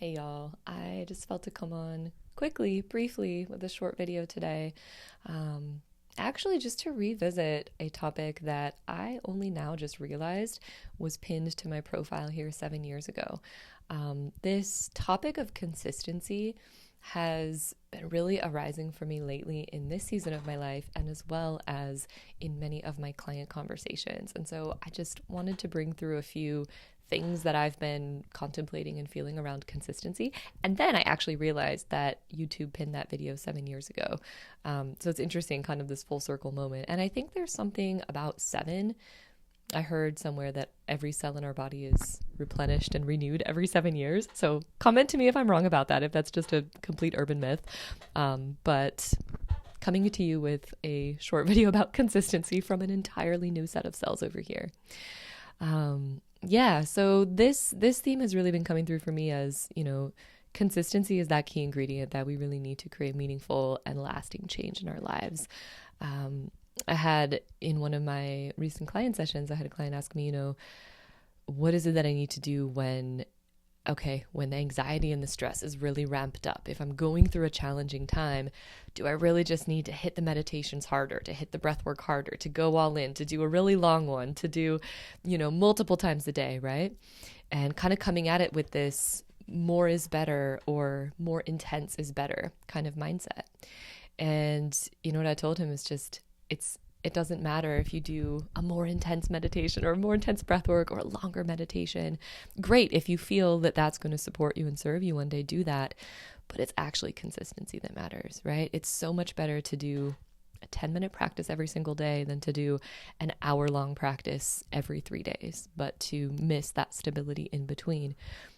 Hey y'all, I just felt to come on quickly, briefly with a short video today. Um, Actually, just to revisit a topic that I only now just realized was pinned to my profile here 7 years ago. This topic of consistency has been really arising for me lately in this season of my life and as well as in many of my client conversations. And so I just wanted to bring through a few things that I've been contemplating and feeling around consistency. And then I actually realized that YouTube pinned that video 7 years ago. So it's interesting, kind of this full circle moment. And I think there's something about seven. I heard somewhere that every cell in our body is replenished and renewed every 7 years. So comment to me if I'm wrong about that, if that's just a complete urban myth. But coming to you with a short video about consistency from an entirely new set of cells over here. So this theme has really been coming through for me as, consistency is that key ingredient that we really need to create meaningful and lasting change in our lives. I had in one of my recent client sessions, I had a client ask me, what is it that I need to do when the anxiety and the stress is really ramped up? If I'm going through a challenging time, do I really just need to hit the meditations harder, to hit the breath work harder, to go all in, to do a really long one, to do, multiple times a day, right? And kind of coming at it with this more is better or more intense is better kind of mindset. And what I told him is just, it doesn't matter if you do a more intense meditation or a more intense breath work or a longer meditation. Great. If you feel that that's going to support you and serve you one day, do that. But it's actually consistency that matters, right? It's so much better to do a 10-minute practice every single day than to do an hour-long practice every 3 days, but to miss that stability in between.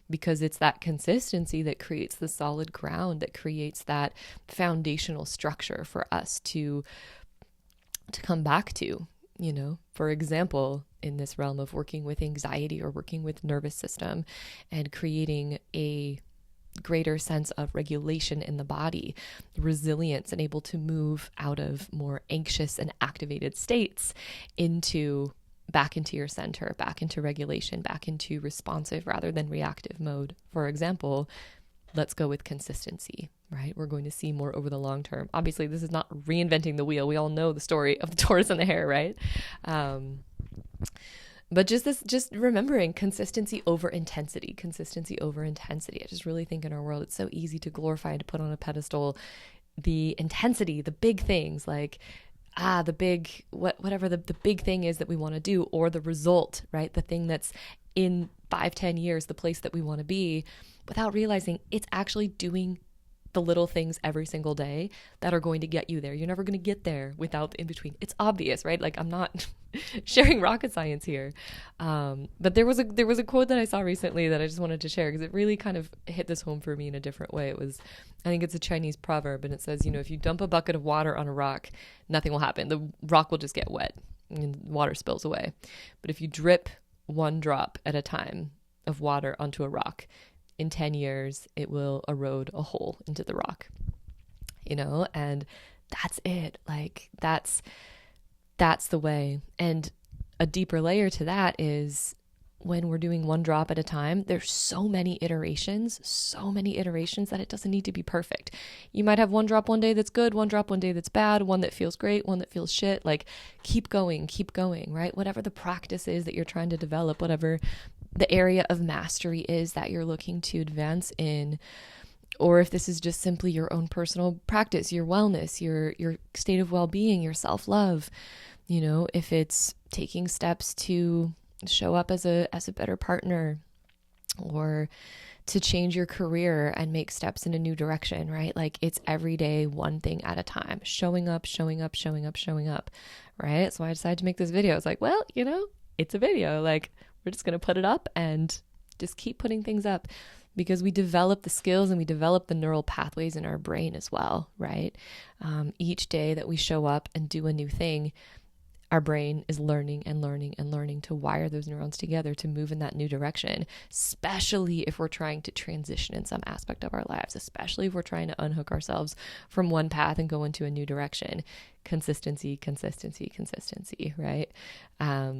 Because it's that consistency that creates the solid ground, that creates that foundational structure for us to come back to. For example, in this realm of working with anxiety or working with nervous system and creating a greater sense of regulation in the body, resilience, and able to move out of more anxious and activated states back into your center, back into regulation, back into responsive rather than reactive mode. For example, let's go with consistency, right? We're going to see more over the long term. Obviously, this is not reinventing the wheel. We all know the story of the tortoise and the hare, right? But just remembering consistency over intensity. I just really think in our world, it's so easy to glorify and to put on a pedestal the intensity, the big things like, whatever the big thing is that we want to do, or the result, right? The thing that's in 5-10 years, the place that we want to be, without realizing it's actually doing the little things every single day that are going to get you there. You're never going to get there without the in-between. It's obvious, right? Like, I'm not sharing rocket science here. But there was a quote that I saw recently that I just wanted to share because it really kind of hit this home for me in a different way. I think it's a Chinese proverb, and it says, if you dump a bucket of water on a rock, nothing will happen. The rock will just get wet and water spills away. But if you drip one drop at a time of water onto a rock, in 10 years, it will erode a hole into the rock, and that's it. Like, that's the way. And a deeper layer to that is when we're doing one drop at a time, there's so many iterations that it doesn't need to be perfect. You might have one drop one day that's good, one drop one day that's bad, one that feels great, one that feels shit. Like, keep going, right? Whatever the practice is that you're trying to develop, whatever the area of mastery is that you're looking to advance in, or if this is just simply your own personal practice, your wellness, your state of well-being, your self-love, if it's taking steps to show up as a better partner, or to change your career and make steps in a new direction, right? Like, it's every day, one thing at a time, showing up, right? So I decided to make this video. It's like, well, it's a video. Like, we're just going to put it up and just keep putting things up, because we develop the skills and we develop the neural pathways in our brain as well, right? Each day that we show up and do a new thing, our brain is learning to wire those neurons together to move in that new direction, especially if we're trying to transition in some aspect of our lives, especially if we're trying to unhook ourselves from one path and go into a new direction. Consistency, right? I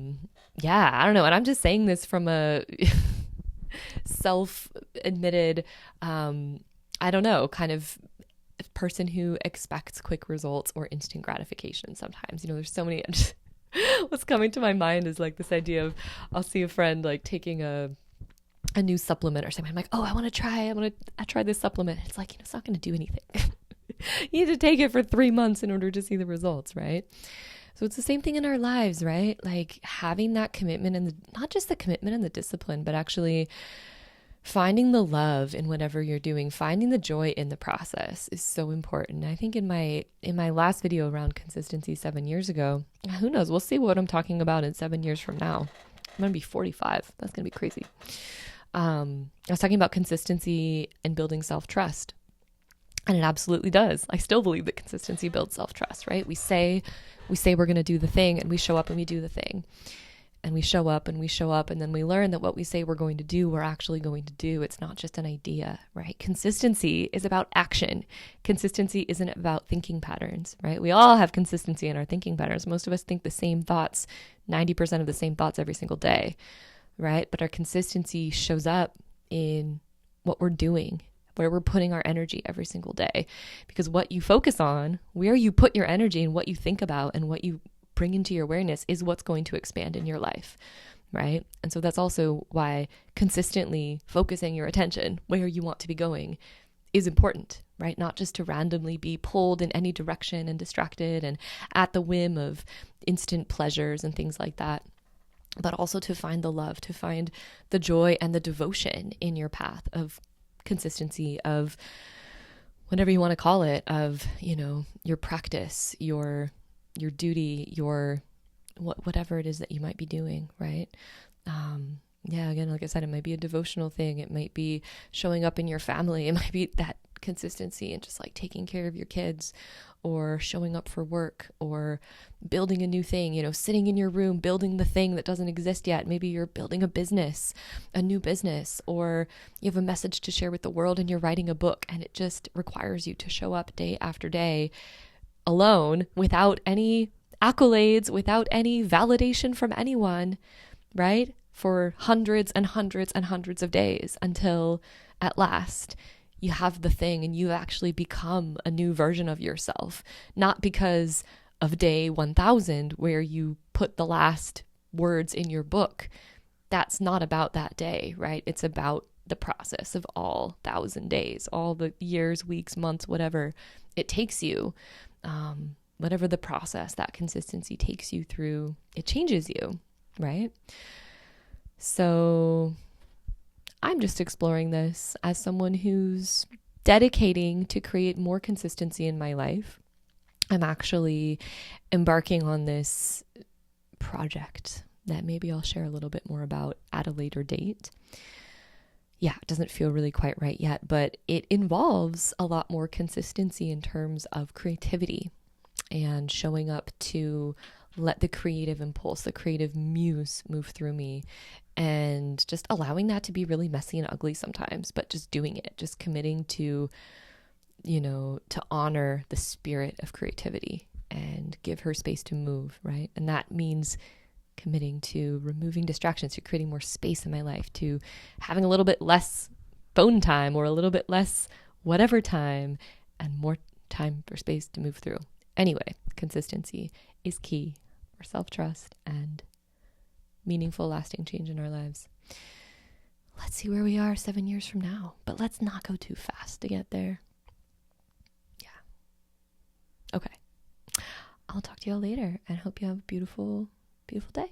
don't know. And I'm just saying this from a self-admitted, I don't know, kind of person who expects quick results or instant gratification sometimes. There's so many. What's coming to my mind is like this idea of, I'll see a friend like taking a new supplement or something. I'm like, oh, I try this supplement. It's like, it's not going to do anything. You need to take it for 3 months in order to see the results, right? So it's the same thing in our lives, right? Like having that commitment and not just the commitment and the discipline, but actually finding the love in whatever you're doing, finding the joy in the process is so important. I think in my last video around consistency 7 years ago, who knows, we'll see what I'm talking about in 7 years from now. I'm going to be 45. That's going to be crazy. I was talking about consistency and building self-trust. And it absolutely does. I still believe that consistency builds self-trust, right? We say we're going to do the thing, and we show up and we do the thing. And we show up and we show up, and then we learn that what we say we're going to do, we're actually going to do. It's not just an idea, right? Consistency is about action. Consistency isn't about thinking patterns, right? We all have consistency in our thinking patterns. Most of us think the same thoughts, 90% of the same thoughts every single day, right? But our consistency shows up in what we're doing, where we're putting our energy every single day. Because what you focus on, where you put your energy and what you think about and what you bring into your awareness is what's going to expand in your life, right? And so that's also why consistently focusing your attention where you want to be going is important, right? Not just to randomly be pulled in any direction and distracted and at the whim of instant pleasures and things like that, but also to find the love, to find the joy and the devotion in your path of consistency, of whatever you want to call it, of, your practice, your duty, your whatever it is that you might be doing, right? Again, like I said, it might be a devotional thing. It might be showing up in your family. It might be that consistency and just like taking care of your kids, or showing up for work, or building a new thing, sitting in your room, building the thing that doesn't exist yet. Maybe you're building a new business, or you have a message to share with the world and you're writing a book, and it just requires you to show up day after day alone, without any accolades, without any validation from anyone, right? For hundreds and hundreds and hundreds of days, until at last you have the thing and you actually become a new version of yourself. Not because of day 1000 where you put the last words in your book. That's not about that day, right? It's about the process of all 1,000 days, all the years, weeks, months, whatever it takes you. Whatever the process, that consistency takes you through, it changes you, right? So I'm just exploring this as someone who's dedicating to create more consistency in my life. I'm actually embarking on this project that maybe I'll share a little bit more about at a later date. Yeah, it doesn't feel really quite right yet, but it involves a lot more consistency in terms of creativity and showing up to let the creative impulse, the creative muse move through me, and just allowing that to be really messy and ugly sometimes, but just doing it, just committing to, to honor the spirit of creativity and give her space to move, right? And that means committing to removing distractions, to creating more space in my life, to having a little bit less phone time, or a little bit less whatever time, and more time for space to move through. Anyway, consistency is key for self-trust and meaningful, lasting change in our lives. Let's see where we are 7 years from now, but let's not go too fast to get there. Yeah. Okay. I'll talk to y'all later, and hope you have a beautiful, beautiful day.